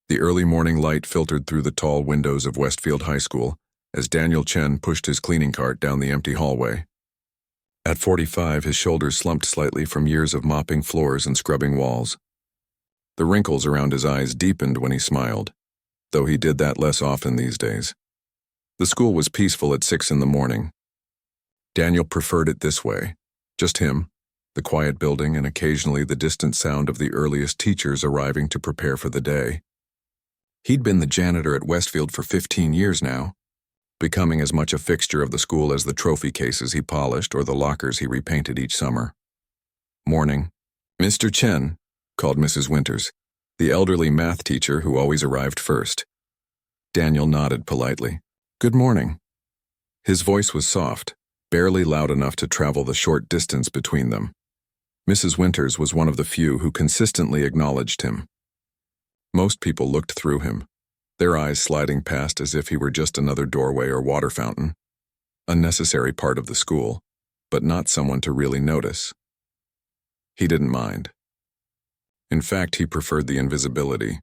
The early morning light filtered through the tall windows of Westfield High School as Daniel Chen pushed his cleaning cart down the empty hallway. At 45, his shoulders slumped slightly from years of mopping floors and scrubbing walls. The wrinkles around his eyes deepened when he smiled, though he did that less often these days. The school was peaceful at 6 in the morning. Daniel preferred it this way. Just him, the quiet building, and occasionally the distant sound of the earliest teachers arriving to prepare for the day. He'd been the janitor at Westfield for 15 years now, becoming as much a fixture of the school as the trophy cases he polished or the lockers he repainted each summer. Morning. "Mr. Chen," called Mrs. Winters, the elderly math teacher who always arrived first. Daniel nodded politely. "Good morning." His voice was soft, barely loud enough to travel the short distance between them. Mrs. Winters was one of the few who consistently acknowledged him. Most people looked through him, their eyes sliding past as if he were just another doorway or water fountain, a necessary part of the school, but not someone to really notice. He didn't mind. In fact, he preferred the invisibility.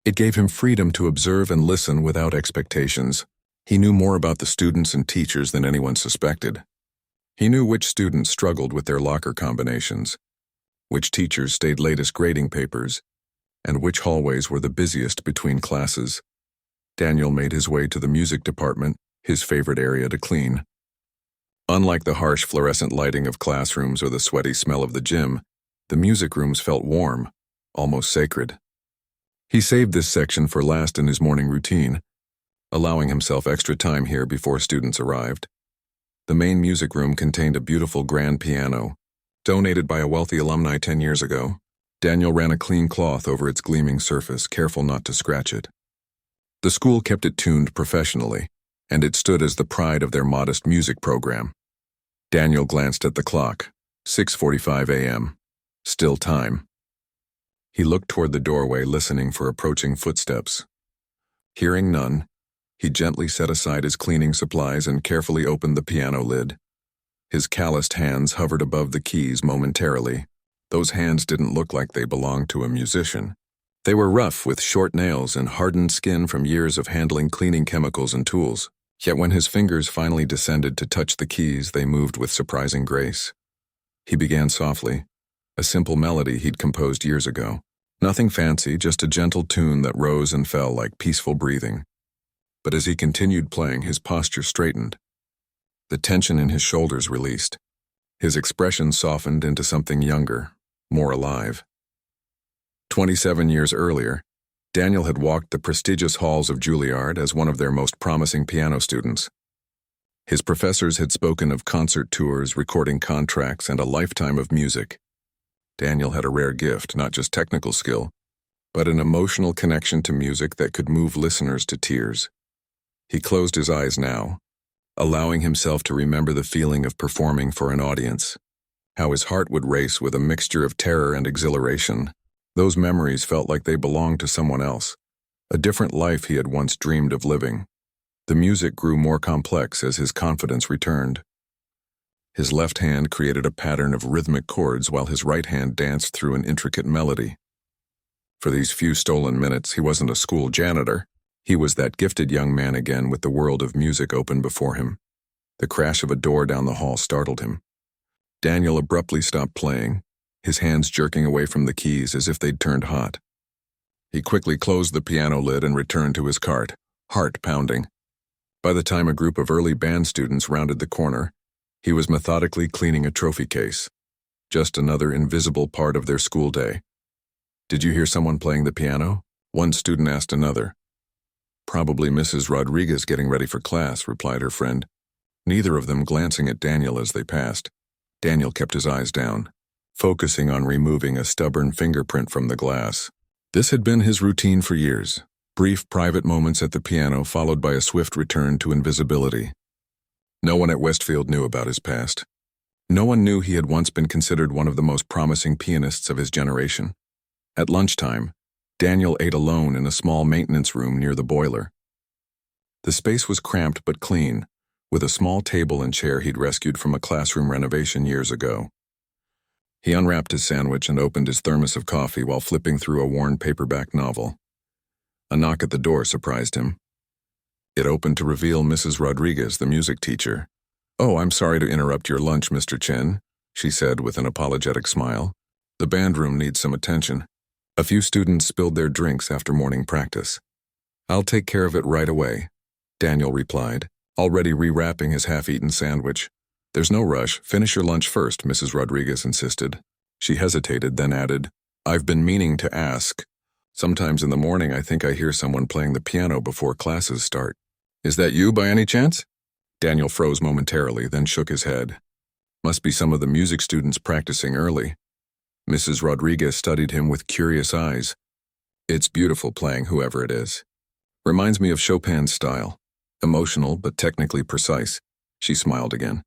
It gave him freedom to observe and listen without expectations. He knew more about the students and teachers than anyone suspected. He knew which students struggled with their locker combinations, which teachers stayed latest grading papers, and which hallways were the busiest between classes. Daniel made his way to the music department, his favorite area to clean. Unlike the harsh fluorescent lighting of classrooms or the sweaty smell of the gym, the music rooms felt warm, almost sacred. He saved this section for last in his morning routine, allowing himself extra time here before students arrived. The main music room contained a beautiful grand piano, donated by a wealthy alumni 10 years ago. Daniel ran a clean cloth over its gleaming surface, careful not to scratch it. The school kept it tuned professionally, and it stood as the pride of their modest music program. Daniel glanced at the clock. 6:45 a.m. Still time. He looked toward the doorway, listening for approaching footsteps. Hearing none, he gently set aside his cleaning supplies and carefully opened the piano lid. His calloused hands hovered above the keys momentarily. Those hands didn't look like they belonged to a musician. They were rough, with short nails and hardened skin from years of handling cleaning chemicals and tools. Yet when his fingers finally descended to touch the keys, they moved with surprising grace. He began softly, a simple melody he'd composed years ago. Nothing fancy, just a gentle tune that rose and fell like peaceful breathing. But as he continued playing, his posture straightened. The tension in his shoulders released. His expression softened into something younger, more alive. 27 years earlier, Daniel had walked the prestigious halls of Juilliard as one of their most promising piano students. His professors had spoken of concert tours, recording contracts, and a lifetime of music. Daniel had a rare gift, not just technical skill, but an emotional connection to music that could move listeners to tears. He closed his eyes now, allowing himself to remember the feeling of performing for an audience, how his heart would race with a mixture of terror and exhilaration. Those memories felt like they belonged to someone else, a different life he had once dreamed of living. The music grew more complex as his confidence returned. His left hand created a pattern of rhythmic chords while his right hand danced through an intricate melody. For these few stolen minutes, he wasn't a school janitor. He was that gifted young man again with the world of music open before him. The crash of a door down the hall startled him. Daniel abruptly stopped playing, his hands jerking away from the keys as if they'd turned hot. He quickly closed the piano lid and returned to his cart, heart pounding. By the time a group of early band students rounded the corner, he was methodically cleaning a trophy case, just another invisible part of their school day. "Did you hear someone playing the piano?" one student asked another. "Probably Mrs. Rodriguez getting ready for class," replied her friend, neither of them glancing at Daniel as they passed. Daniel kept his eyes down, focusing on removing a stubborn fingerprint from the glass. This had been his routine for years. Brief private moments at the piano followed by a swift return to invisibility. No one at Westfield knew about his past. No one knew he had once been considered one of the most promising pianists of his generation. At lunchtime, Daniel ate alone in a small maintenance room near the boiler. The space was cramped but clean, with a small table and chair he'd rescued from a classroom renovation years ago. He unwrapped his sandwich and opened his thermos of coffee while flipping through a worn paperback novel. A knock at the door surprised him. It opened to reveal Mrs. Rodriguez, the music teacher. "Oh, I'm sorry to interrupt your lunch, Mr. Chen," she said with an apologetic smile. "The band room needs some attention. A few students spilled their drinks after morning practice." "I'll take care of it right away," Daniel replied, already rewrapping his half-eaten sandwich. "There's no rush. Finish your lunch first," Mrs. Rodriguez insisted. She hesitated, then added, "I've been meaning to ask. Sometimes in the morning I think I hear someone playing the piano before classes start. Is that you by any chance?" Daniel froze momentarily, then shook his head. "Must be some of the music students practicing early." Mrs. Rodriguez studied him with curious eyes. "It's beautiful playing, whoever it is. Reminds me of Chopin's style. Emotional, but technically precise." She smiled again.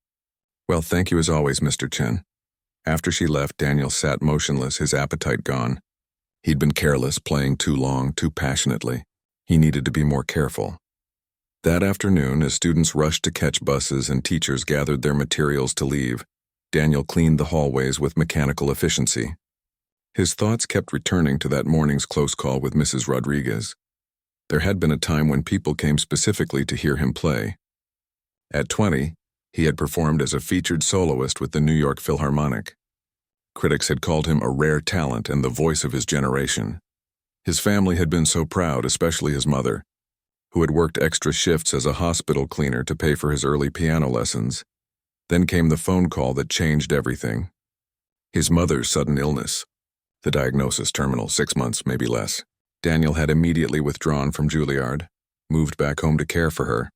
"Well, thank you as always, Mr. Chen." After she left, Daniel sat motionless, his appetite gone. He'd been careless, playing too long, too passionately. He needed to be more careful. That afternoon, as students rushed to catch buses and teachers gathered their materials to leave, Daniel cleaned the hallways with mechanical efficiency. His thoughts kept returning to that morning's close call with Mrs. Rodriguez. There had been a time when people came specifically to hear him play. At 20, he had performed as a featured soloist with the New York Philharmonic. Critics had called him a rare talent and the voice of his generation. His family had been so proud, especially his mother, who had worked extra shifts as a hospital cleaner to pay for his early piano lessons. Then came the phone call that changed everything. His mother's sudden illness. The diagnosis terminal, 6 months, maybe less. Daniel had immediately withdrawn from Juilliard, moved back home to care for her,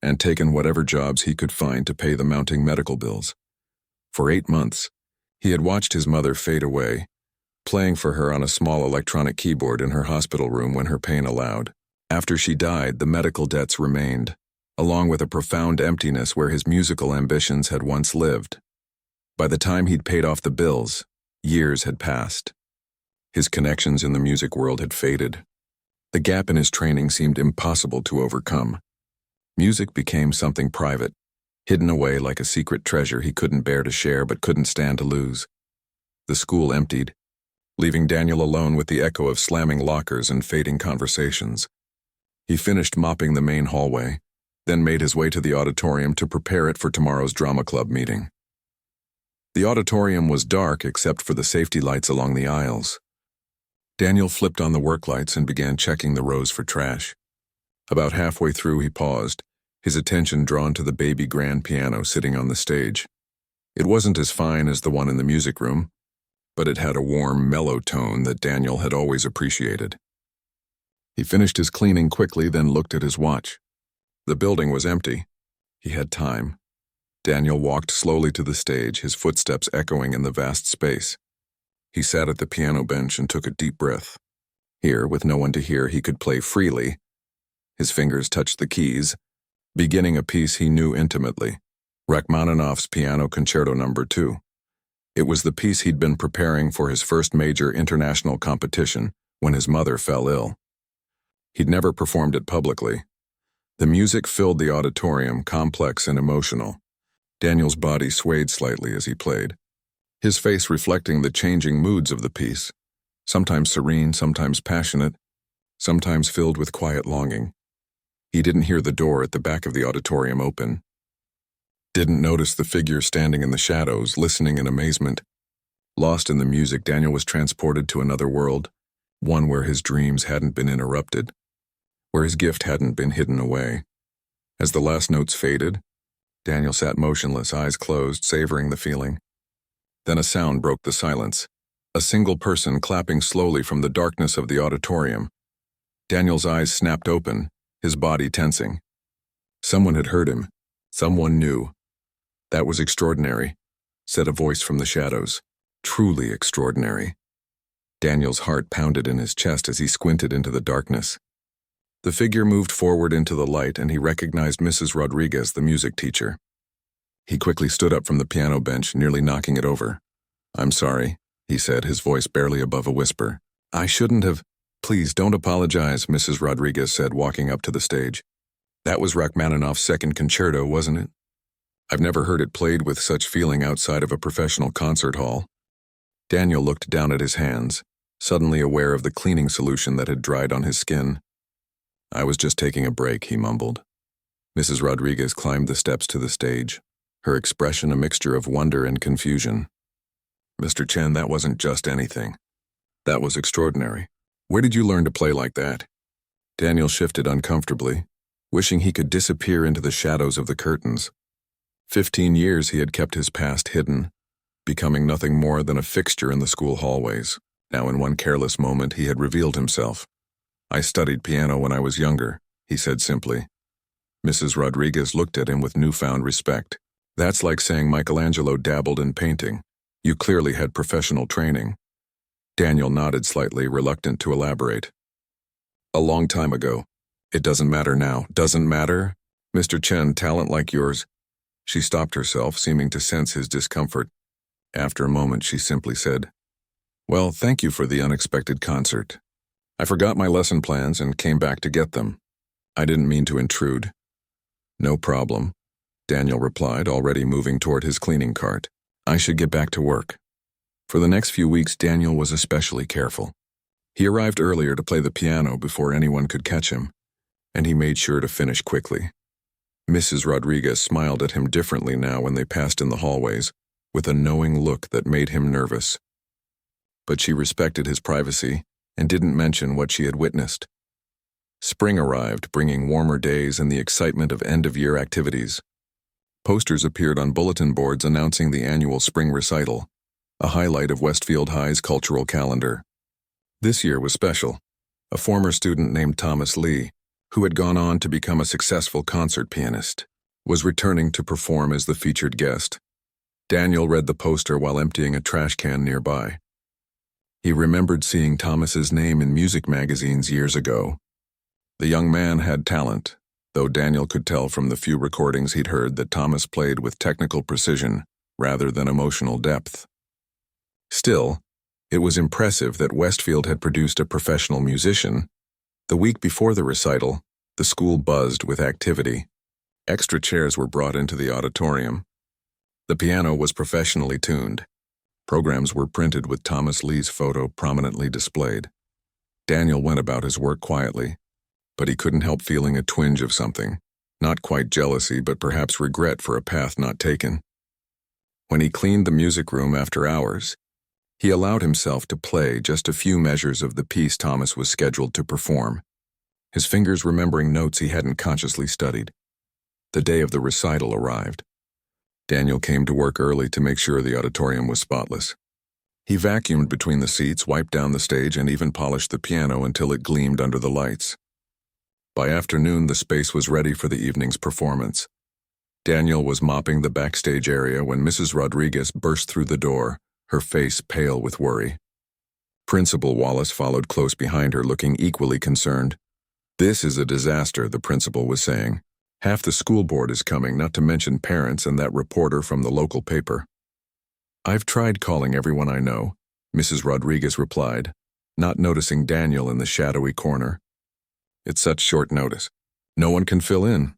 and taken whatever jobs he could find to pay the mounting medical bills. For 8 months, he had watched his mother fade away, playing for her on a small electronic keyboard in her hospital room when her pain allowed. After she died, the medical debts remained, along with a profound emptiness where his musical ambitions had once lived. By the time he'd paid off the bills, years had passed. His connections in the music world had faded. The gap in his training seemed impossible to overcome. Music became something private, hidden away like a secret treasure he couldn't bear to share but couldn't stand to lose. The school emptied, leaving Daniel alone with the echo of slamming lockers and fading conversations. He finished mopping the main hallway, then made his way to the auditorium to prepare it for tomorrow's drama club meeting. The auditorium was dark except for the safety lights along the aisles. Daniel flipped on the work lights and began checking the rows for trash. About halfway through, he paused, his attention drawn to the baby grand piano sitting on the stage. It wasn't as fine as the one in the music room, but it had a warm, mellow tone that Daniel had always appreciated. He finished his cleaning quickly, then looked at his watch. The building was empty. He had time. Daniel walked slowly to the stage, his footsteps echoing in the vast space. He sat at the piano bench and took a deep breath. Here, with no one to hear, he could play freely. His fingers touched the keys, beginning a piece he knew intimately, Rachmaninoff's Piano Concerto No. 2. It was the piece he'd been preparing for his first major international competition when his mother fell ill. He'd never performed it publicly. The music filled the auditorium, complex and emotional. Daniel's body swayed slightly as he played, his face reflecting the changing moods of the piece, sometimes serene, sometimes passionate, sometimes filled with quiet longing. He didn't hear the door at the back of the auditorium open. Didn't notice the figure standing in the shadows, listening in amazement. Lost in the music, Daniel was transported to another world, one where his dreams hadn't been interrupted, where his gift hadn't been hidden away. As the last notes faded, Daniel sat motionless, eyes closed, savoring the feeling. Then a sound broke the silence, a single person clapping slowly from the darkness of the auditorium. Daniel's eyes snapped open, his body tensing. Someone had heard him. Someone knew. "That was extraordinary," said a voice from the shadows. "Truly extraordinary." Daniel's heart pounded in his chest as he squinted into the darkness. The figure moved forward into the light and he recognized Mrs. Rodriguez, the music teacher. He quickly stood up from the piano bench, nearly knocking it over. "I'm sorry," he said, his voice barely above a whisper. "I shouldn't have—" "Please don't apologize," Mrs. Rodriguez said, walking up to the stage. "That was Rachmaninoff's second concerto, wasn't it? I've never heard it played with such feeling outside of a professional concert hall." Daniel looked down at his hands, suddenly aware of the cleaning solution that had dried on his skin. I was just taking a break, he mumbled. Mrs. Rodriguez climbed the steps to the stage, her expression a mixture of wonder and confusion. Mr. Chen, that wasn't just anything. That was extraordinary. Where did you learn to play like that? Daniel shifted uncomfortably, wishing he could disappear into the shadows of the curtains. 15 years he had kept his past hidden, becoming nothing more than a fixture in the school hallways. Now in one careless moment he had revealed himself. I studied piano when I was younger, he said simply. Mrs. Rodriguez looked at him with newfound respect. That's like saying Michelangelo dabbled in painting. You clearly had professional training. Daniel nodded slightly, reluctant to elaborate. A long time ago. It doesn't matter now. Doesn't matter? Mr. Chen, talent like yours. She stopped herself, seeming to sense his discomfort. After a moment, she simply said, Well, thank you for the unexpected concert. I forgot my lesson plans and came back to get them. I didn't mean to intrude. No problem, Daniel replied, already moving toward his cleaning cart. I should get back to work. For the next few weeks, Daniel was especially careful. He arrived earlier to play the piano before anyone could catch him, and he made sure to finish quickly. Mrs. Rodriguez smiled at him differently now when they passed in the hallways, with a knowing look that made him nervous. But she respected his privacy and didn't mention what she had witnessed. Spring arrived, bringing warmer days and the excitement of end-of-year activities. Posters appeared on bulletin boards announcing the annual spring recital, a highlight of Westfield High's cultural calendar. This year was special. A former student named Thomas Lee, who had gone on to become a successful concert pianist, was returning to perform as the featured guest. Daniel read the poster while emptying a trash can nearby. He remembered seeing Thomas's name in music magazines years ago. The young man had talent, though Daniel could tell from the few recordings he'd heard that Thomas played with technical precision rather than emotional depth. Still, it was impressive that Westfield had produced a professional musician. The week before the recital, the school buzzed with activity. Extra chairs were brought into the auditorium. The piano was professionally tuned. Programs were printed with Thomas Lee's photo prominently displayed. Daniel went about his work quietly, but he couldn't help feeling a twinge of something, not quite jealousy, but perhaps regret for a path not taken. When he cleaned the music room after hours, he allowed himself to play just a few measures of the piece Thomas was scheduled to perform, his fingers remembering notes he hadn't consciously studied. The day of the recital arrived. Daniel came to work early to make sure the auditorium was spotless. He vacuumed between the seats, wiped down the stage, and even polished the piano until it gleamed under the lights. By afternoon, the space was ready for the evening's performance. Daniel was mopping the backstage area when Mrs. Rodriguez burst through the door, her face pale with worry. Principal Wallace followed close behind her, looking equally concerned. This is a disaster, the principal was saying. Half the school board is coming, not to mention parents and that reporter from the local paper. I've tried calling everyone I know, Mrs. Rodriguez replied, not noticing Daniel in the shadowy corner. It's such short notice. No one can fill in.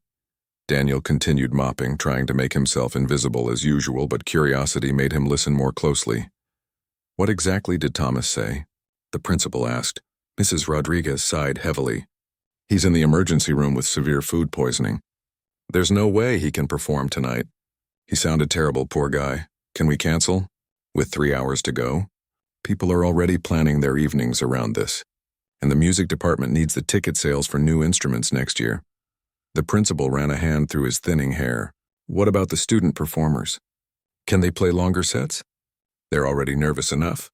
Daniel continued mopping, trying to make himself invisible as usual, but curiosity made him listen more closely. What exactly did Thomas say? The principal asked. Mrs. Rodriguez sighed heavily. He's in the emergency room with severe food poisoning. There's no way he can perform tonight. He sounded terrible, poor guy. Can we cancel? With 3 hours to go? People are already planning their evenings around this, and the music department needs the ticket sales for new instruments next year. The principal ran a hand through his thinning hair. What about the student performers? Can they play longer sets? They're already nervous enough.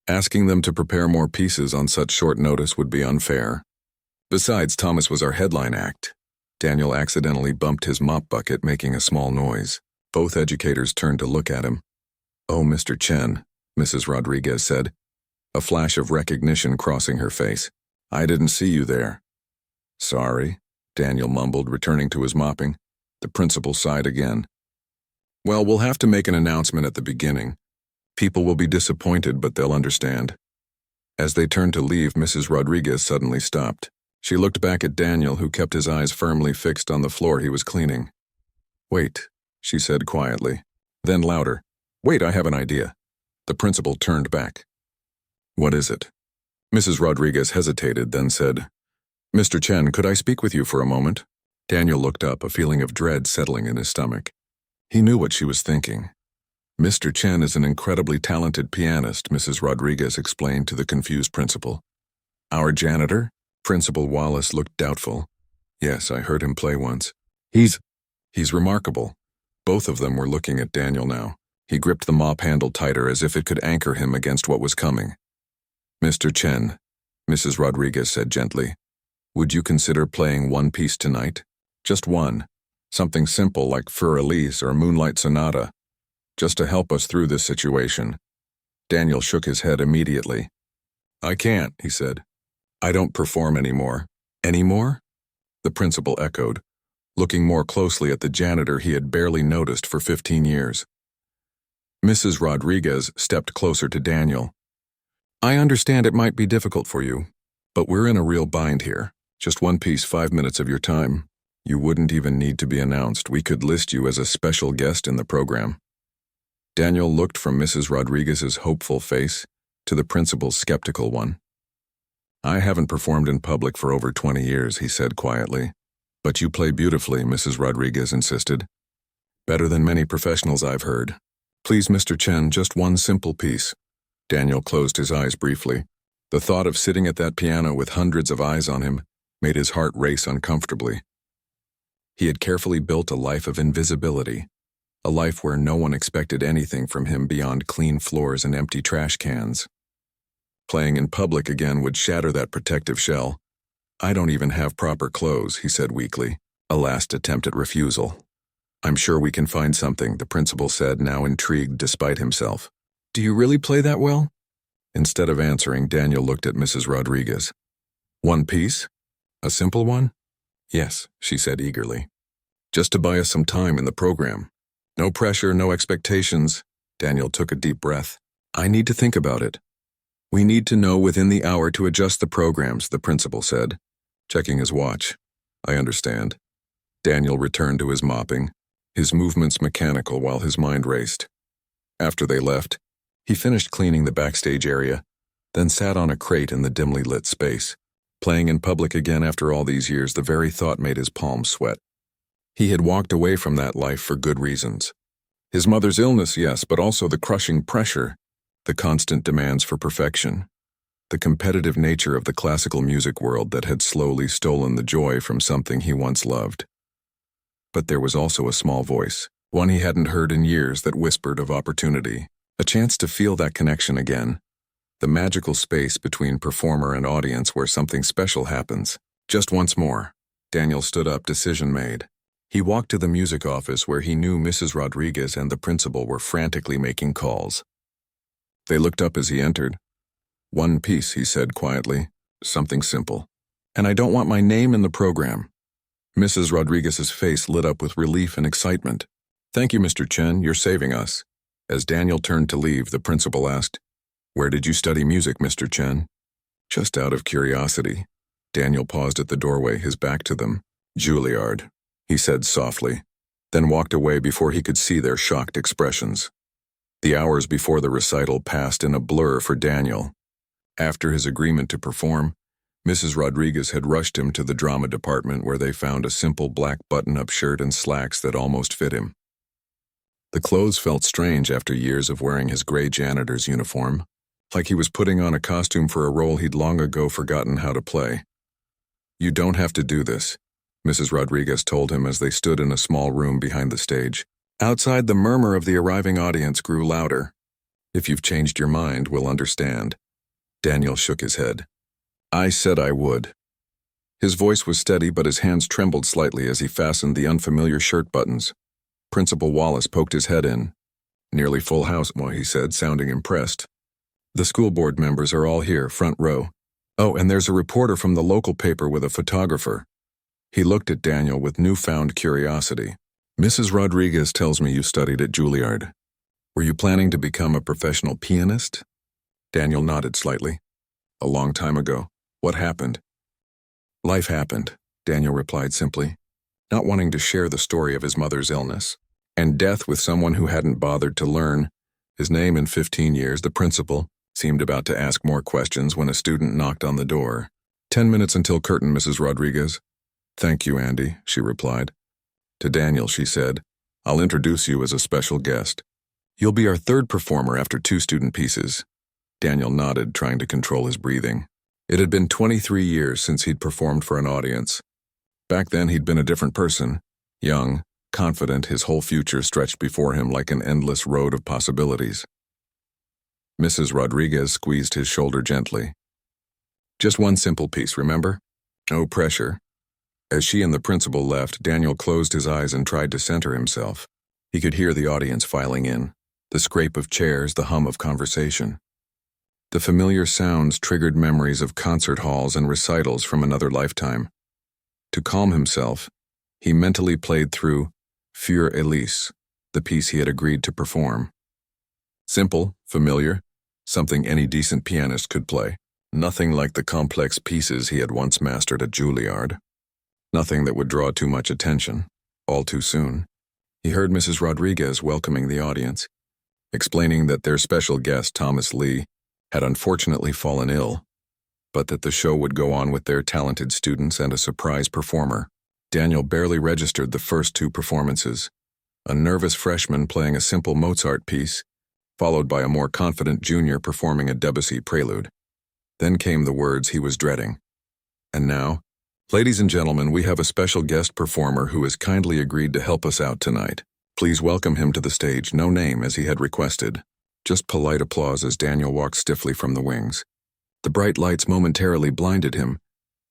Asking them to prepare more pieces on such short notice would be unfair. Besides, Thomas was our headline act. Daniel accidentally bumped his mop bucket, making a small noise. Both educators turned to look at him. Oh, Mr. Chen, Mrs. Rodriguez said, a flash of recognition crossing her face. I didn't see you there. Sorry, Daniel mumbled, returning to his mopping. The principal sighed again. Well, we'll have to make an announcement at the beginning. People will be disappointed, but they'll understand. As they turned to leave, Mrs. Rodriguez suddenly stopped. She looked back at Daniel, who kept his eyes firmly fixed on the floor he was cleaning. Wait, she said quietly. Then louder. Wait, I have an idea. The principal turned back. What is it? Mrs. Rodriguez hesitated, then said, Mr. Chen, could I speak with you for a moment? Daniel looked up, a feeling of dread settling in his stomach. He knew what she was thinking. Mr. Chen is an incredibly talented pianist, Mrs. Rodriguez explained to the confused principal. Our janitor? Principal Wallace looked doubtful. Yes, I heard him play once. He's remarkable. Both of them were looking at Daniel now. He gripped the mop handle tighter as if it could anchor him against what was coming. Mr. Chen, Mrs. Rodriguez said gently, would you consider playing one piece tonight? Just one. Something simple like Fur Elise or Moonlight Sonata. Just to help us through this situation. Daniel shook his head immediately. I can't, he said. I don't perform anymore. Anymore? The principal echoed, looking more closely at the janitor he had barely noticed for 15 years. Mrs. Rodriguez stepped closer to Daniel. I understand it might be difficult for you, but we're in a real bind here. Just one piece, 5 minutes of your time. You wouldn't even need to be announced. We could list you as a special guest in the program. Daniel looked from Mrs. Rodriguez's hopeful face to the principal's skeptical one. I haven't performed in public for over 20 years, he said quietly. But you play beautifully, Mrs. Rodriguez insisted. Better than many professionals I've heard. Please, Mr. Chen, just one simple piece. Daniel closed his eyes briefly. The thought of sitting at that piano with hundreds of eyes on him made his heart race uncomfortably. He had carefully built a life of invisibility, a life where no one expected anything from him beyond clean floors and empty trash cans. Playing in public again would shatter that protective shell. I don't even have proper clothes, he said weakly, a last attempt at refusal. I'm sure we can find something, the principal said, now intrigued despite himself. Do you really play that well? Instead of answering, Daniel looked at Mrs. Rodriguez. One piece? A simple one? Yes, she said eagerly. Just to buy us some time in the program. No pressure, no expectations. Daniel took a deep breath. I need to think about it. We need to know within the hour to adjust the programs, the principal said, checking his watch. I understand. Daniel returned to his mopping, his movements mechanical while his mind raced. After they left, he finished cleaning the backstage area, then sat on a crate in the dimly lit space. Playing in public again after all these years, the very thought made his palms sweat. He had walked away from that life for good reasons. His mother's illness, yes, but also the crushing pressure, the constant demands for perfection, the competitive nature of the classical music world that had slowly stolen the joy from something he once loved. But there was also a small voice, one he hadn't heard in years, that whispered of opportunity, a chance to feel that connection again, the magical space between performer and audience where something special happens. Just once more. Daniel stood up, decision made. He walked to the music office where he knew Mrs. Rodriguez and the principal were frantically making calls. They looked up as he entered. One piece, he said quietly, something simple. And I don't want my name in the program. Mrs. Rodriguez's face lit up with relief and excitement. Thank you, Mr. Chen, you're saving us. As Daniel turned to leave, the principal asked, Where did you study music, Mr. Chen? Just out of curiosity. Daniel paused at the doorway, his back to them. Juilliard, he said softly, then walked away before he could see their shocked expressions. The hours before the recital passed in a blur for Daniel. After his agreement to perform, Mrs. Rodriguez had rushed him to the drama department where they found a simple black button-up shirt and slacks that almost fit him. The clothes felt strange after years of wearing his gray janitor's uniform, like he was putting on a costume for a role he'd long ago forgotten how to play. You don't have to do this, Mrs. Rodriguez told him as they stood in a small room behind the stage. Outside, the murmur of the arriving audience grew louder. If you've changed your mind, we'll understand. Daniel shook his head. I said I would. His voice was steady, but his hands trembled slightly as he fastened the unfamiliar shirt buttons. Principal Wallace poked his head in. Nearly full house, he said, sounding impressed. The school board members are all here, front row. Oh, and there's a reporter from the local paper with a photographer. He looked at Daniel with newfound curiosity. Mrs. Rodriguez tells me you studied at Juilliard. Were you planning to become a professional pianist? Daniel nodded slightly. A long time ago. What happened? Life happened, Daniel replied simply, not wanting to share the story of his mother's illness and death with someone who hadn't bothered to learn his name in 15 years. The principal seemed about to ask more questions when a student knocked on the door. 10 minutes until curtain, Mrs. Rodriguez." "Thank you, Andy," she replied. To Daniel, she said, "I'll introduce you as a special guest. You'll be our third performer after 2 student pieces." Daniel nodded, trying to control his breathing. It had been 23 years since he'd performed for an audience. Back then, he'd been a different person, young, confident, his whole future stretched before him like an endless road of possibilities. Mrs. Rodriguez squeezed his shoulder gently. "Just one simple piece, remember? No pressure." As she and the principal left, Daniel closed his eyes and tried to center himself. He could hear the audience filing in, the scrape of chairs, the hum of conversation. The familiar sounds triggered memories of concert halls and recitals from another lifetime. To calm himself, he mentally played through Für Elise, the piece he had agreed to perform. Simple, familiar, something any decent pianist could play. Nothing like the complex pieces he had once mastered at Juilliard. Nothing that would draw too much attention, all too soon. He heard Mrs. Rodriguez welcoming the audience, explaining that their special guest, Thomas Lee, had unfortunately fallen ill, but that the show would go on with their talented students and a surprise performer. Daniel barely registered the first 2 performances. A nervous freshman playing a simple Mozart piece, followed by a more confident junior performing a Debussy prelude. Then came the words he was dreading. "And now, ladies and gentlemen, we have a special guest performer who has kindly agreed to help us out tonight. Please welcome him to the stage, no name as he had requested." Just polite applause as Daniel walked stiffly from the wings. The bright lights momentarily blinded him,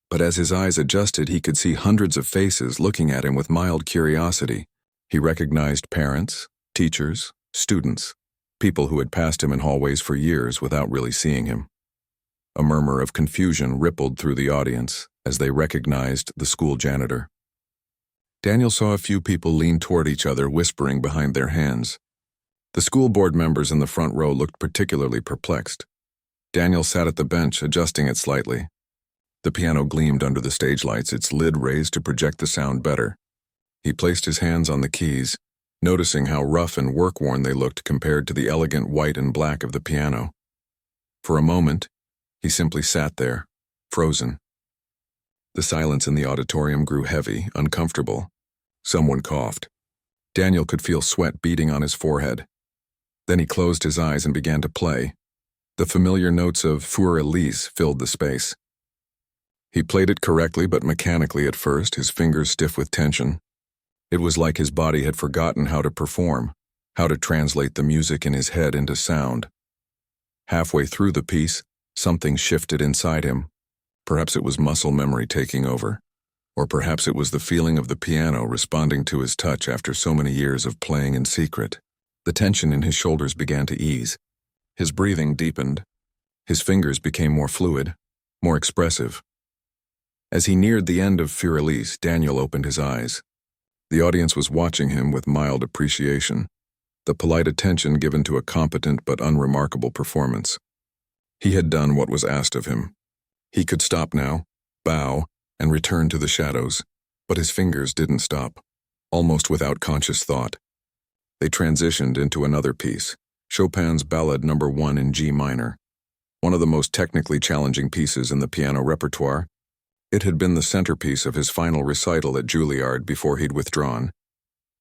but as his eyes adjusted, he could see hundreds of faces looking at him with mild curiosity. He recognized parents, teachers, students, people who had passed him in hallways for years without really seeing him. A murmur of confusion rippled through the audience as they recognized the school janitor. Daniel saw a few people lean toward each other, whispering behind their hands. The school board members in the front row looked particularly perplexed. Daniel sat at the bench, adjusting it slightly. The piano gleamed under the stage lights, its lid raised to project the sound better. He placed his hands on the keys, noticing how rough and work-worn they looked compared to the elegant white and black of the piano. For a moment, he simply sat there, frozen. The silence in the auditorium grew heavy, uncomfortable. Someone coughed. Daniel could feel sweat beading on his forehead. Then he closed his eyes and began to play. The familiar notes of Für Elise filled the space. He played it correctly but mechanically at first, his fingers stiff with tension. It was like his body had forgotten how to perform, how to translate the music in his head into sound. Halfway through the piece, something shifted inside him. Perhaps it was muscle memory taking over, or perhaps it was the feeling of the piano responding to his touch after so many years of playing in secret. The tension in his shoulders began to ease. His breathing deepened. His fingers became more fluid, more expressive. As he neared the end of Für Elise, Daniel opened his eyes. The audience was watching him with mild appreciation, the polite attention given to a competent but unremarkable performance. He had done what was asked of him. He could stop now, bow, and return to the shadows, but his fingers didn't stop, almost without conscious thought. They transitioned into another piece, Chopin's Ballade No. 1 in G minor, one of the most technically challenging pieces in the piano repertoire. It had been the centerpiece of his final recital at Juilliard before he'd withdrawn.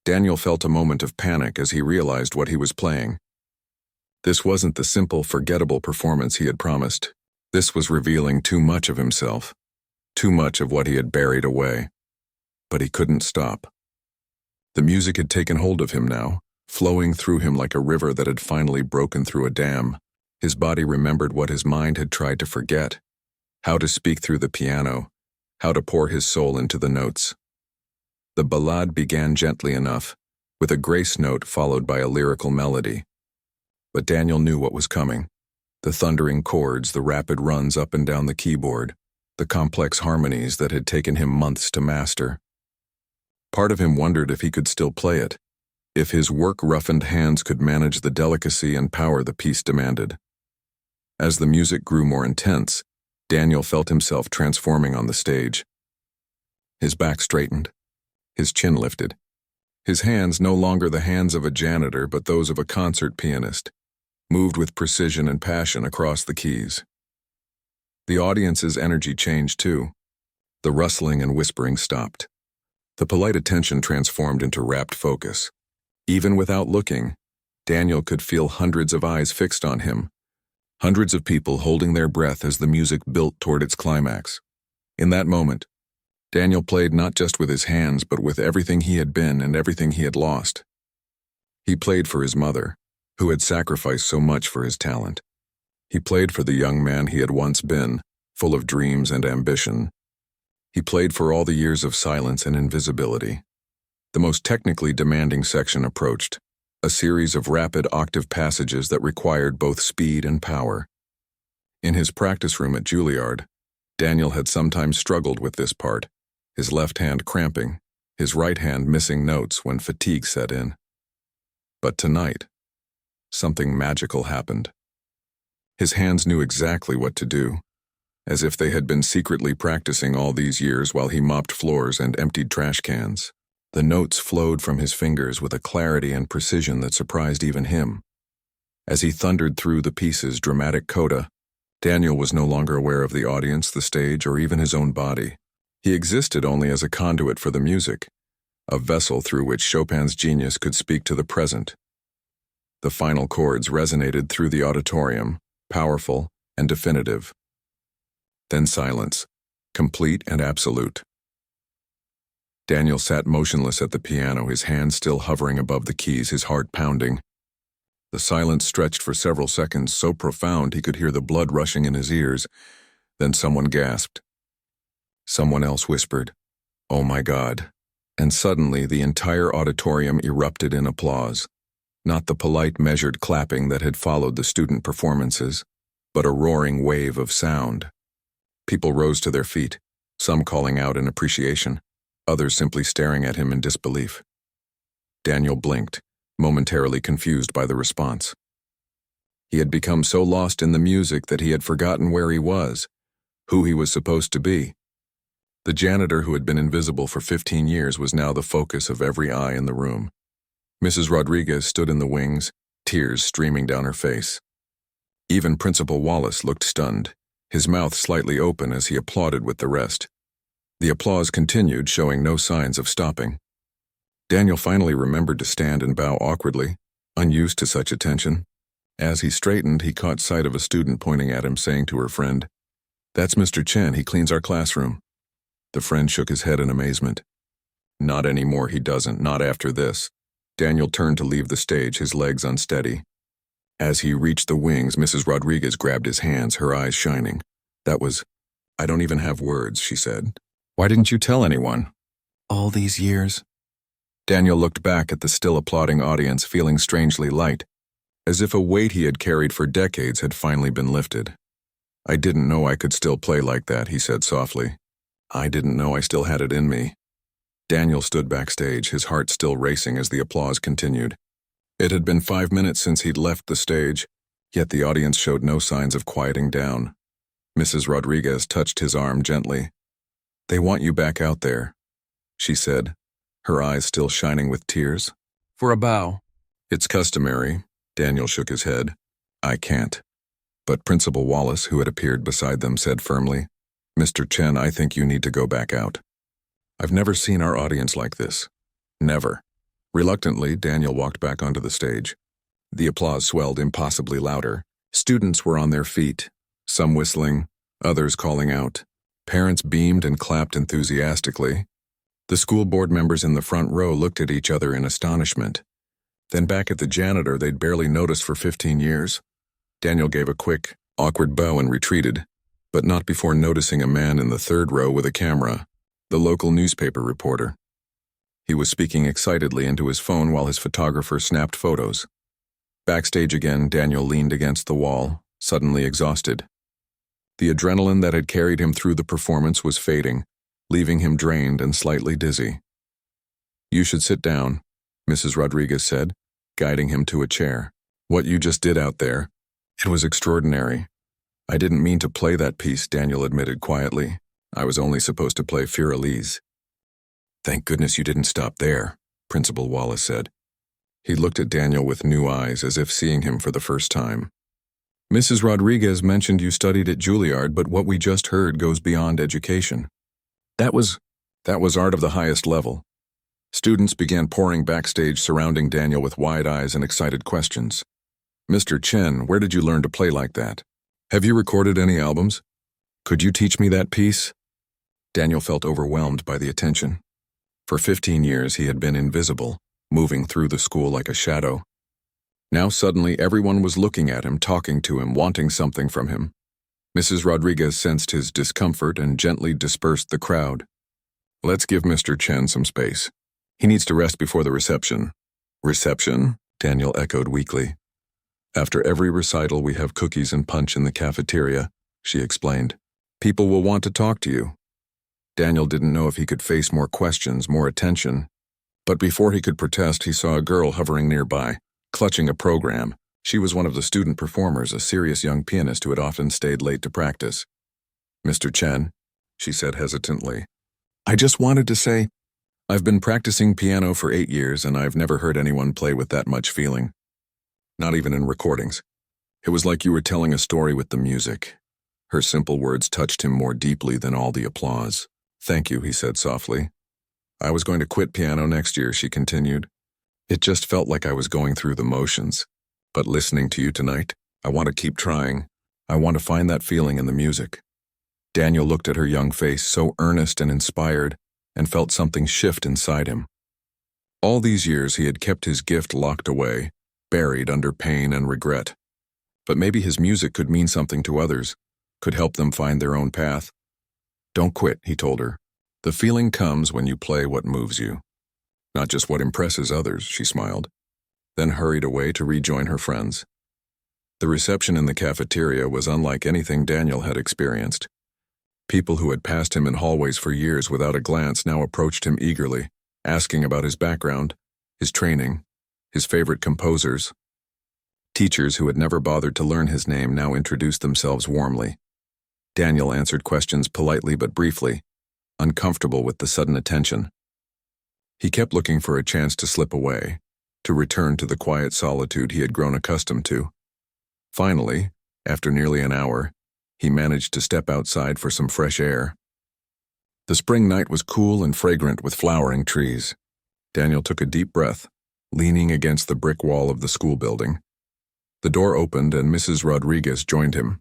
Daniel felt a moment of panic as he realized what he was playing. This wasn't the simple, forgettable performance he had promised. This was revealing too much of himself, too much of what he had buried away. But he couldn't stop. The music had taken hold of him now, flowing through him like a river that had finally broken through a dam. His body remembered what his mind had tried to forget, how to speak through the piano, how to pour his soul into the notes. The ballade began gently enough, with a grace note followed by a lyrical melody. But Daniel knew what was coming. The thundering chords, the rapid runs up and down the keyboard, the complex harmonies that had taken him months to master. Part of him wondered if he could still play it, if his work-roughened hands could manage the delicacy and power the piece demanded. As the music grew more intense, Daniel felt himself transforming on the stage. His back straightened, his chin lifted, his hands no longer the hands of a janitor but those of a concert pianist, moved with precision and passion across the keys. The audience's energy changed too. The rustling and whispering stopped. The polite attention transformed into rapt focus. Even without looking, Daniel could feel hundreds of eyes fixed on him, hundreds of people holding their breath as the music built toward its climax. In that moment, Daniel played not just with his hands but with everything he had been and everything he had lost. He played for his mother, who had sacrificed so much for his talent. He played for the young man he had once been, full of dreams and ambition. He played for all the years of silence and invisibility. The most technically demanding section approached, a series of rapid octave passages that required both speed and power. In his practice room at Juilliard, Daniel had sometimes struggled with this part, his left hand cramping, his right hand missing notes when fatigue set in. But tonight, something magical happened. His hands knew exactly what to do, as if they had been secretly practicing all these years while he mopped floors and emptied trash cans. The notes flowed from his fingers with a clarity and precision that surprised even him. As he thundered through the piece's dramatic coda, Daniel was no longer aware of the audience, the stage, or even his own body. He existed only as a conduit for the music, a vessel through which Chopin's genius could speak to the present. The final chords resonated through the auditorium, powerful and definitive. Then silence, complete and absolute. Daniel sat motionless at the piano, his hands still hovering above the keys, his heart pounding. The silence stretched for several seconds, so profound he could hear the blood rushing in his ears. Then someone gasped. Someone else whispered, "Oh my God." And suddenly the entire auditorium erupted in applause. Not the polite, measured clapping that had followed the student performances, but a roaring wave of sound. People rose to their feet, some calling out in appreciation, others simply staring at him in disbelief. Daniel blinked, momentarily confused by the response. He had become so lost in the music that he had forgotten where he was, who he was supposed to be. The janitor who had been invisible for 15 years was now the focus of every eye in the room. Mrs. Rodriguez stood in the wings, tears streaming down her face. Even Principal Wallace looked stunned, his mouth slightly open as he applauded with the rest. The applause continued, showing no signs of stopping. Daniel finally remembered to stand and bow awkwardly, unused to such attention. As he straightened, he caught sight of a student pointing at him, saying to her friend, "That's Mr. Chen, he cleans our classroom." The friend shook his head in amazement. "Not anymore, he doesn't, not after this." Daniel turned to leave the stage, his legs unsteady. As he reached the wings, Mrs. Rodriguez grabbed his hands, her eyes shining. "I don't even have words," she said. "Why didn't you tell anyone?" "All these years." Daniel looked back at the still applauding audience, feeling strangely light, as if a weight he had carried for decades had finally been lifted. "I didn't know I could still play like that," he said softly. "I didn't know I still had it in me." Daniel stood backstage, his heart still racing as the applause continued. It had been 5 minutes since he'd left the stage, yet the audience showed no signs of quieting down. Mrs. Rodriguez touched his arm gently. "They want you back out there," she said, her eyes still shining with tears. "For a bow." "It's customary." Daniel shook his head. "I can't." But Principal Wallace, who had appeared beside them, said firmly, "Mr. Chen, I think you need to go back out. I've never seen our audience like this. Never." Reluctantly, Daniel walked back onto the stage. The applause swelled impossibly louder. Students were on their feet, some whistling, others calling out. Parents beamed and clapped enthusiastically. The school board members in the front row looked at each other in astonishment. Then back at the janitor they'd barely noticed for 15 years. Daniel gave a quick, awkward bow and retreated, but not before noticing a man in the third row with a camera, the local newspaper reporter. He was speaking excitedly into his phone while his photographer snapped photos. Backstage again, Daniel leaned against the wall, suddenly exhausted. The adrenaline that had carried him through the performance was fading, leaving him drained and slightly dizzy. "You should sit down," Mrs. Rodriguez said, guiding him to a chair. "What you just did out there, it was extraordinary." "I didn't mean to play that piece," Daniel admitted quietly. "I was only supposed to play Fur-Elise." "Thank goodness you didn't stop there," Principal Wallace said. He looked at Daniel with new eyes, as if seeing him for the first time. Mrs. Rodriguez mentioned you studied at Juilliard, but what we just heard goes beyond education. That was art of the highest level. Students began pouring backstage, surrounding Daniel with wide eyes and excited questions. Mr. Chen, where did you learn to play like that? Have you recorded any albums? Could you teach me that piece? Daniel felt overwhelmed by the attention. For 15 years he had been invisible, moving through the school like a shadow. Now suddenly everyone was looking at him, talking to him, wanting something from him. Mrs. Rodriguez sensed his discomfort and gently dispersed the crowd. Let's give Mr. Chen some space. He needs to rest before the reception. Reception? Daniel echoed weakly. After every recital we have cookies and punch in the cafeteria, she explained. People will want to talk to you. Daniel didn't know if he could face more questions, more attention. But before he could protest, he saw a girl hovering nearby, clutching a program. She was one of the student performers, a serious young pianist who had often stayed late to practice. Mr. Chen, she said hesitantly, I just wanted to say, I've been practicing piano for 8 years and I've never heard anyone play with that much feeling. Not even in recordings. It was like you were telling a story with the music. Her simple words touched him more deeply than all the applause. Thank you, he said softly. I was going to quit piano next year, she continued. It just felt like I was going through the motions. But listening to you tonight, I want to keep trying. I want to find that feeling in the music. Daniel looked at her young face, so earnest and inspired, and felt something shift inside him. All these years he had kept his gift locked away, buried under pain and regret. But maybe his music could mean something to others, could help them find their own path. Don't quit, he told her. The feeling comes when you play what moves you. Not just what impresses others, she smiled, then hurried away to rejoin her friends. The reception in the cafeteria was unlike anything Daniel had experienced. People who had passed him in hallways for years without a glance now approached him eagerly, asking about his background, his training, his favorite composers. Teachers who had never bothered to learn his name now introduced themselves warmly. Daniel answered questions politely but briefly, uncomfortable with the sudden attention. He kept looking for a chance to slip away, to return to the quiet solitude he had grown accustomed to. Finally, after nearly an hour, he managed to step outside for some fresh air. The spring night was cool and fragrant with flowering trees. Daniel took a deep breath, leaning against the brick wall of the school building. The door opened and Mrs. Rodriguez joined him.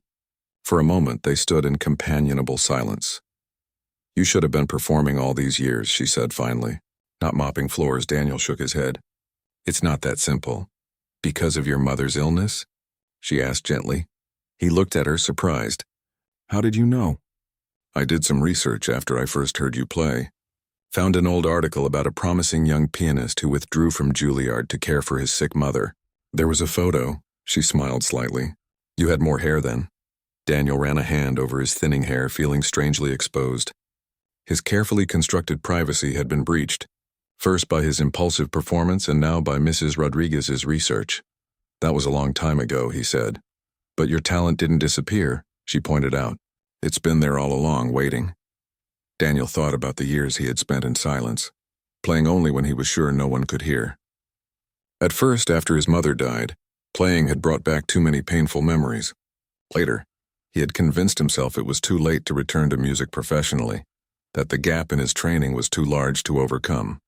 For a moment they stood in companionable silence. You should have been performing all these years, she said finally. Not mopping floors, Daniel shook his head. It's not that simple. Because of your mother's illness? She asked gently. He looked at her, surprised. How did you know? I did some research after I first heard you play. Found an old article about a promising young pianist who withdrew from Juilliard to care for his sick mother. There was a photo. She smiled slightly. You had more hair then. Daniel ran a hand over his thinning hair, feeling strangely exposed. His carefully constructed privacy had been breached, first by his impulsive performance and now by Mrs. Rodriguez's research. That was a long time ago, he said. But your talent didn't disappear, she pointed out. It's been there all along, waiting. Daniel thought about the years he had spent in silence, playing only when he was sure no one could hear. At first, after his mother died, playing had brought back too many painful memories. Later, he had convinced himself it was too late to return to music professionally, that the gap in his training was too large to overcome.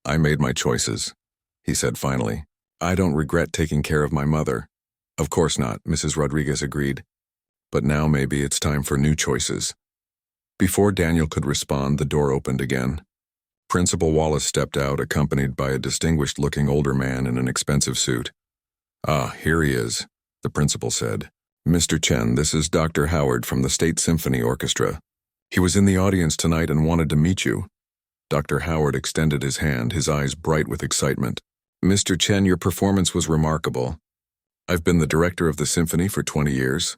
I made my choices, he said finally. I don't regret taking care of my mother. Of course not, Mrs. Rodriguez agreed. But now maybe it's time for new choices. Before Daniel could respond, the door opened again. Principal Wallace stepped out, accompanied by a distinguished-looking older man in an expensive suit. Ah, here he is, the principal said. Mr. Chen, this is Dr. Howard from the State Symphony Orchestra. He was in the audience tonight and wanted to meet you. Dr. Howard extended his hand, his eyes bright with excitement. Mr. Chen, your performance was remarkable. I've been the director of the symphony for 20 years,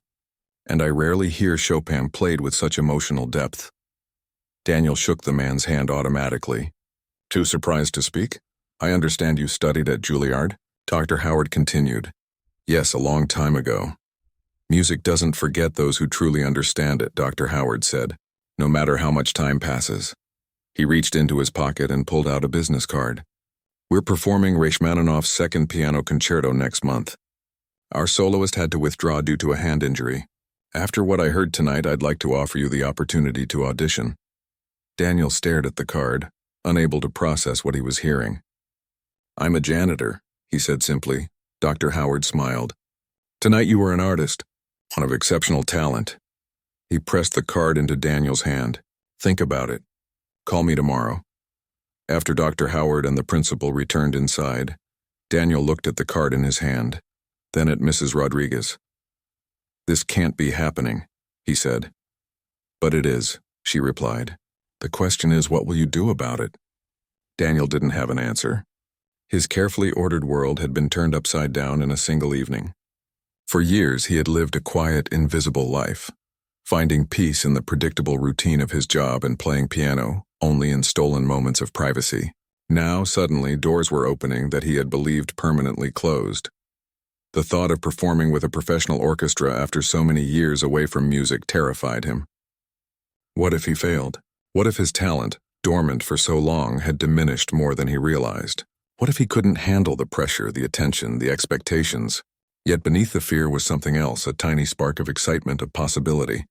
and I rarely hear Chopin played with such emotional depth. Daniel shook the man's hand automatically. Too surprised to speak? I understand you studied at Juilliard? Dr. Howard continued. Yes, a long time ago. Music doesn't forget those who truly understand it, Dr. Howard said, no matter how much time passes. He reached into his pocket and pulled out a business card. We're performing Rachmaninoff's second piano concerto next month. Our soloist had to withdraw due to a hand injury. After what I heard tonight, I'd like to offer you the opportunity to audition. Daniel stared at the card, unable to process what he was hearing. I'm a janitor, he said simply. Dr. Howard smiled. Tonight you were an artist, one of exceptional talent. He pressed the card into Daniel's hand. Think about it. Call me tomorrow. After Dr. Howard and the principal returned inside, Daniel looked at the card in his hand, then at Mrs. Rodriguez. This can't be happening, he said. But it is, she replied. The question is, what will you do about it? Daniel didn't have an answer. His carefully ordered world had been turned upside down in a single evening. For years he had lived a quiet, invisible life, finding peace in the predictable routine of his job and playing piano, only in stolen moments of privacy. Now, suddenly, doors were opening that he had believed permanently closed. The thought of performing with a professional orchestra after so many years away from music terrified him. What if he failed? What if his talent, dormant for so long, had diminished more than he realized? What if he couldn't handle the pressure, the attention, the expectations? Yet beneath the fear was something else, a tiny spark of excitement, of possibility.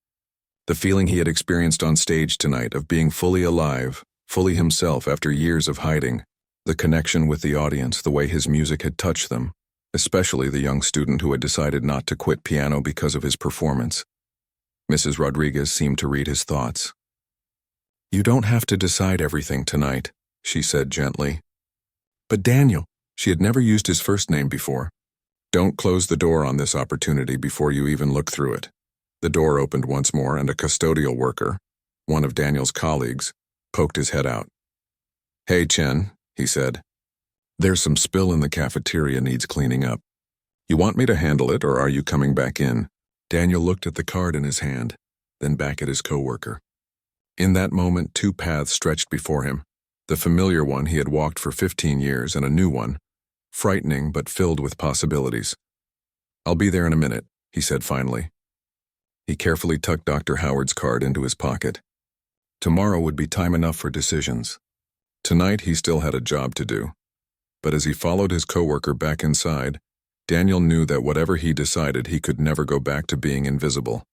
The feeling he had experienced on stage tonight of being fully alive, fully himself after years of hiding. The connection with the audience, the way his music had touched them, especially the young student who had decided not to quit piano because of his performance. Mrs. Rodriguez seemed to read his thoughts. You don't have to decide everything tonight, she said gently. But Daniel, she had never used his first name before. Don't close the door on this opportunity before you even look through it. The door opened once more and a custodial worker, one of Daniel's colleagues, poked his head out. Hey, Chen, he said. There's some spill in the cafeteria needs cleaning up. You want me to handle it or are you coming back in? Daniel looked at the card in his hand, then back at his coworker. In that moment, two paths stretched before him. The familiar one he had walked for 15 years and a new one, frightening but filled with possibilities. I'll be there in a minute, he said finally. He carefully tucked Dr. Howard's card into his pocket. Tomorrow would be time enough for decisions. Tonight he still had a job to do. But as he followed his coworker back inside, Daniel knew that whatever he decided, he could never go back to being invisible.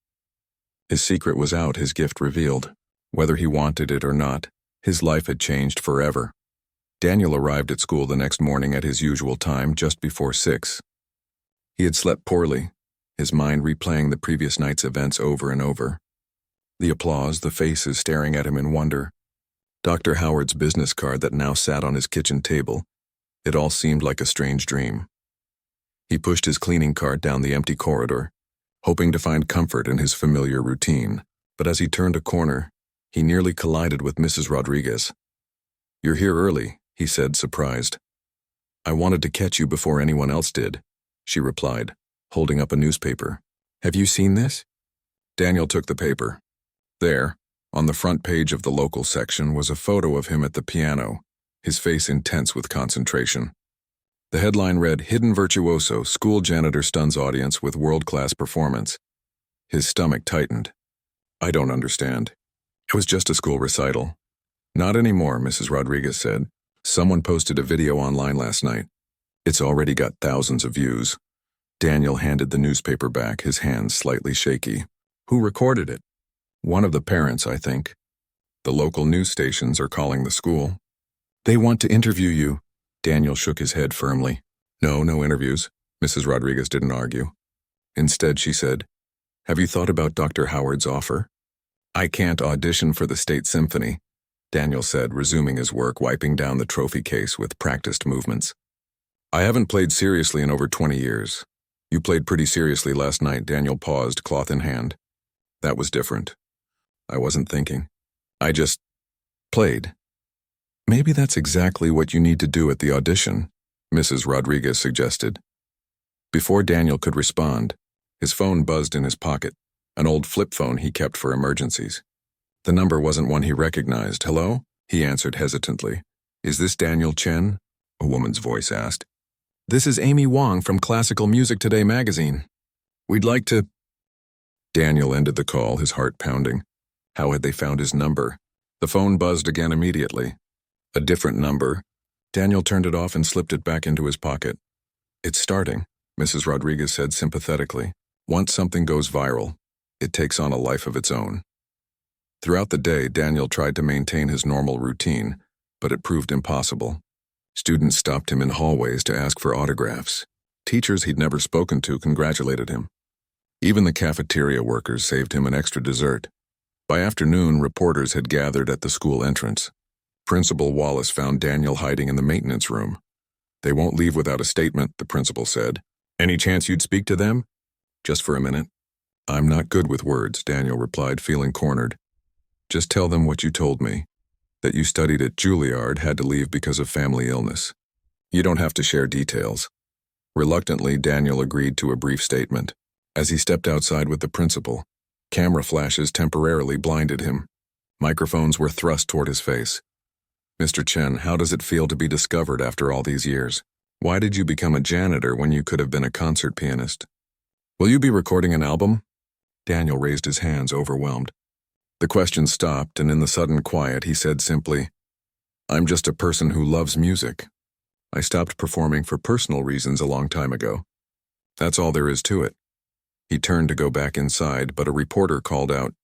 His secret was out, his gift revealed. Whether he wanted it or not, his life had changed forever. Daniel arrived at school the next morning at his usual time, just before 6. He had slept poorly, his mind replaying the previous night's events over and over. The applause, the faces staring at him in wonder. Dr. Howard's business card that now sat on his kitchen table. It all seemed like a strange dream. He pushed his cleaning cart down the empty corridor, hoping to find comfort in his familiar routine. But as he turned a corner, he nearly collided with Mrs. Rodriguez. You're here early, he said, surprised. I wanted to catch you before anyone else did, she replied, holding up a newspaper. Have you seen this? Daniel took the paper. There, on the front page of the local section, was a photo of him at the piano, his face intense with concentration. The headline read, Hidden Virtuoso, School Janitor Stuns Audience with World-Class Performance. His stomach tightened. I don't understand. It was just a school recital. Not anymore, Mrs. Rodriguez said. Someone posted a video online last night. It's already got thousands of views. Daniel handed the newspaper back, his hands slightly shaky. Who recorded it? One of the parents, I think. The local news stations are calling the school. They want to interview you. Daniel shook his head firmly. No interviews. Mrs. Rodriguez didn't argue. Instead, she said, Have you thought about Dr. Howard's offer? I can't audition for the State Symphony, Daniel said, resuming his work, wiping down the trophy case with practiced movements. I haven't played seriously in over 20 years. You played pretty seriously last night, Daniel paused, cloth in hand. That was different. I wasn't thinking. I just played. Maybe that's exactly what you need to do at the audition, Mrs. Rodriguez suggested. Before Daniel could respond, his phone buzzed in his pocket, an old flip phone he kept for emergencies. The number wasn't one he recognized. Hello? He answered hesitantly. Is this Daniel Chen? A woman's voice asked. This is Amy Wong from Classical Music Today magazine. We'd like to... Daniel ended the call, his heart pounding. How had they found his number? The phone buzzed again immediately. A different number. Daniel turned it off and slipped it back into his pocket. It's starting. Mrs. Rodriguez said sympathetically. Once something goes viral, it takes on a life of its own. Throughout the day, Daniel tried to maintain his normal routine, but it proved impossible. Students stopped him in hallways to ask for autographs. Teachers he'd never spoken to congratulated him. Even the cafeteria workers saved him an extra dessert. By afternoon, reporters had gathered at the school entrance. Principal Wallace found Daniel hiding in the maintenance room. "They won't leave without a statement," the principal said. "Any chance you'd speak to them?" "Just for a minute." "I'm not good with words," Daniel replied, feeling cornered. "Just tell them what you told me, that you studied at Juilliard, had to leave because of family illness. You don't have to share details." Reluctantly, Daniel agreed to a brief statement. As he stepped outside with the principal, camera flashes temporarily blinded him. Microphones were thrust toward his face. "Mr. Chen, how does it feel to be discovered after all these years? Why did you become a janitor when you could have been a concert pianist? Will you be recording an album?" Daniel raised his hands, overwhelmed. The question stopped, and in the sudden quiet, he said simply, "I'm just a person who loves music. I stopped performing for personal reasons a long time ago. That's all there is to it." He turned to go back inside, but a reporter called out,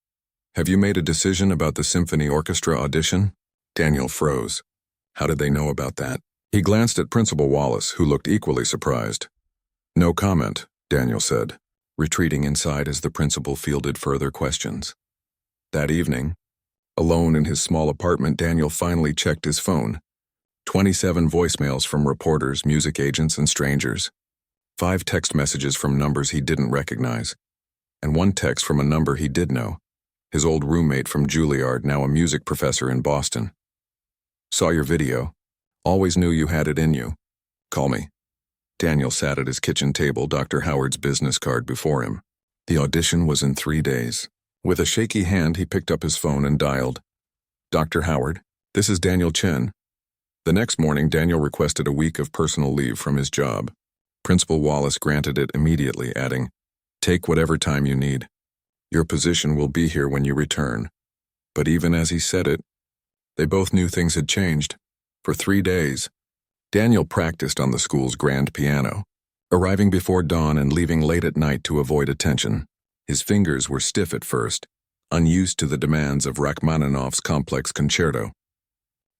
"Have you made a decision about the symphony orchestra audition?" Daniel froze. How did they know about that? He glanced at Principal Wallace, who looked equally surprised. "No comment," Daniel said, retreating inside as the principal fielded further questions. That evening, alone in his small apartment, Daniel finally checked his phone. 27 voicemails from reporters, music agents, and strangers. 5 text messages from numbers he didn't recognize, and 1 text from a number he did know, his old roommate from Juilliard, now a music professor in Boston. "Saw your video. Always knew you had it in you. Call me." Daniel sat at his kitchen table, Dr. Howard's business card before him. The audition was in 3 days. With a shaky hand, he picked up his phone and dialed. "Dr. Howard, this is Daniel Chen." The next morning, Daniel requested a week of personal leave from his job. Principal Wallace granted it immediately, adding, "Take whatever time you need. Your position will be here when you return." But even as he said it, they both knew things had changed. For 3 days, Daniel practiced on the school's grand piano, arriving before dawn and leaving late at night to avoid attention. His fingers were stiff at first, unused to the demands of Rachmaninoff's complex concerto.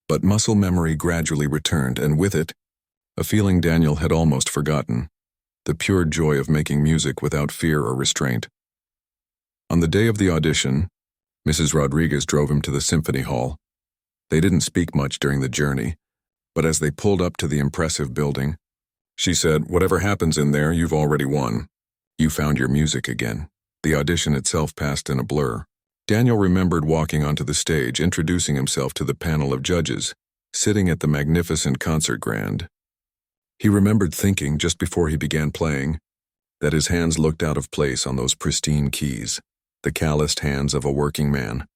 But muscle memory gradually returned, and with it, a feeling Daniel had almost forgotten, the pure joy of making music without fear or restraint. On the day of the audition, Mrs. Rodriguez drove him to the symphony hall. They didn't speak much during the journey, but as they pulled up to the impressive building, she said, "Whatever happens in there, you've already won. You found your music again." The audition itself passed in a blur. Daniel remembered walking onto the stage, introducing himself to the panel of judges, sitting at the magnificent concert grand. He remembered thinking, just before he began playing, that his hands looked out of place on those pristine keys, the calloused hands of a working man.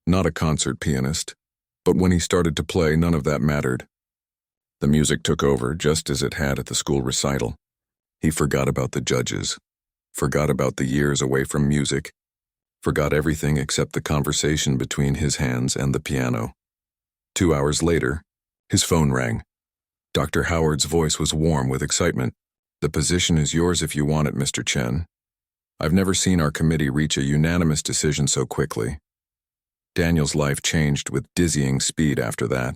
Not a concert pianist, but when he started to play, none of that mattered. The music took over, just as it had at the school recital. He forgot about the judges, forgot about the years away from music, forgot everything except the conversation between his hands and the piano. 2 hours later, his phone rang. Dr. Howard's voice was warm with excitement. "The position is yours if you want it, Mr. Chen. I've never seen our committee reach a unanimous decision so quickly." Daniel's life changed with dizzying speed after that.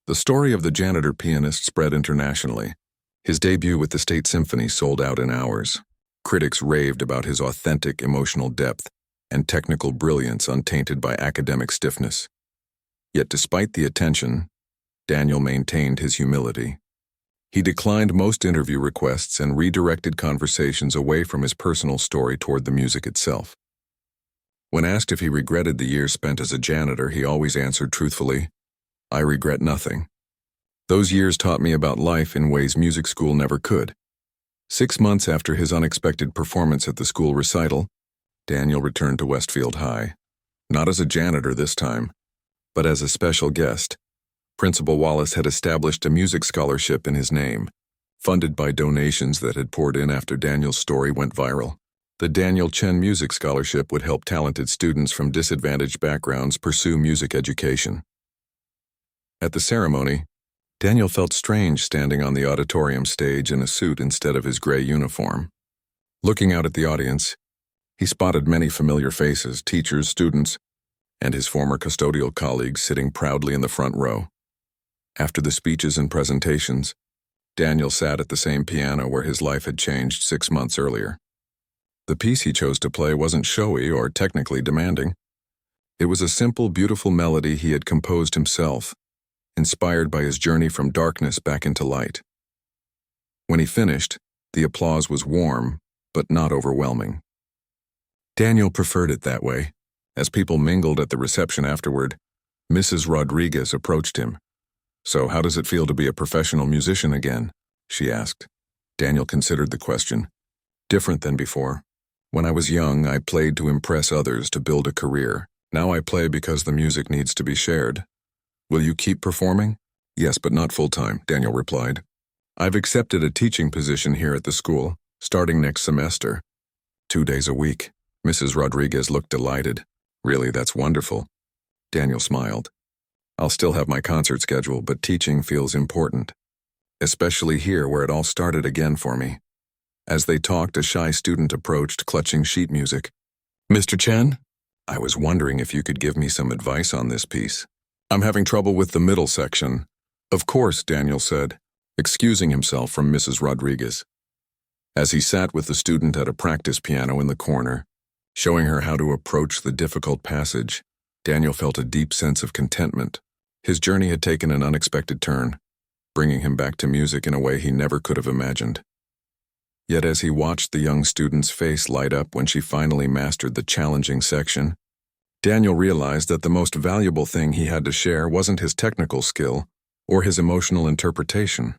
The story of the janitor pianist spread internationally. His debut with the State Symphony sold out in hours. Critics raved about his authentic emotional depth and technical brilliance untainted by academic stiffness. Yet despite the attention, Daniel maintained his humility. He declined most interview requests and redirected conversations away from his personal story toward the music itself. When asked if he regretted the years spent as a janitor, he always answered truthfully, "I regret nothing. Those years taught me about life in ways music school never could." 6 months after his unexpected performance at the school recital, Daniel returned to Westfield High. Not as a janitor this time, but as a special guest. Principal Wallace had established a music scholarship in his name, funded by donations that had poured in after Daniel's story went viral. The Daniel Chen Music Scholarship would help talented students from disadvantaged backgrounds pursue music education. At the ceremony, Daniel felt strange standing on the auditorium stage in a suit instead of his gray uniform. Looking out at the audience, he spotted many familiar faces, teachers, students, and his former custodial colleagues sitting proudly in the front row. After the speeches and presentations, Daniel sat at the same piano where his life had changed 6 months earlier. The piece he chose to play wasn't showy or technically demanding. It was a simple, beautiful melody he had composed himself, inspired by his journey from darkness back into light. When he finished, the applause was warm, but not overwhelming. Daniel preferred it that way. As people mingled at the reception afterward, Mrs. Rodriguez approached him. "So how does it feel to be a professional musician again?" she asked. Daniel considered the question. "Different than before. When I was young, I played to impress others, to build a career. Now I play because the music needs to be shared." "Will you keep performing?" "Yes, but not full-time," Daniel replied. "I've accepted a teaching position here at the school, starting next semester. 2 days a week." Mrs. Rodriguez looked delighted. "Really, that's wonderful." Daniel smiled. "I'll still have my concert schedule, but teaching feels important. Especially here where it all started again for me." As they talked, a shy student approached, clutching sheet music. "Mr. Chen, I was wondering if you could give me some advice on this piece. I'm having trouble with the middle section." "Of course," Daniel said, excusing himself from Mrs. Rodriguez. As he sat with the student at a practice piano in the corner, showing her how to approach the difficult passage, Daniel felt a deep sense of contentment. His journey had taken an unexpected turn, bringing him back to music in a way he never could have imagined. Yet as he watched the young student's face light up when she finally mastered the challenging section, Daniel realized that the most valuable thing he had to share wasn't his technical skill or his emotional interpretation.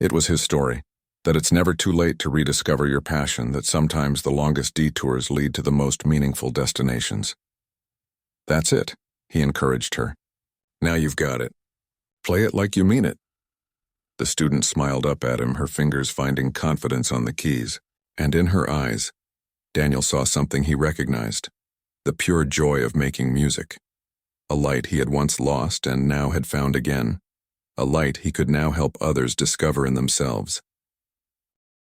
It was his story, that it's never too late to rediscover your passion, that sometimes the longest detours lead to the most meaningful destinations. "That's it," he encouraged her. "Now you've got it. Play it like you mean it." The student smiled up at him, her fingers finding confidence on the keys, and in her eyes, Daniel saw something he recognized, the pure joy of making music. A light he had once lost and now had found again, a light he could now help others discover in themselves.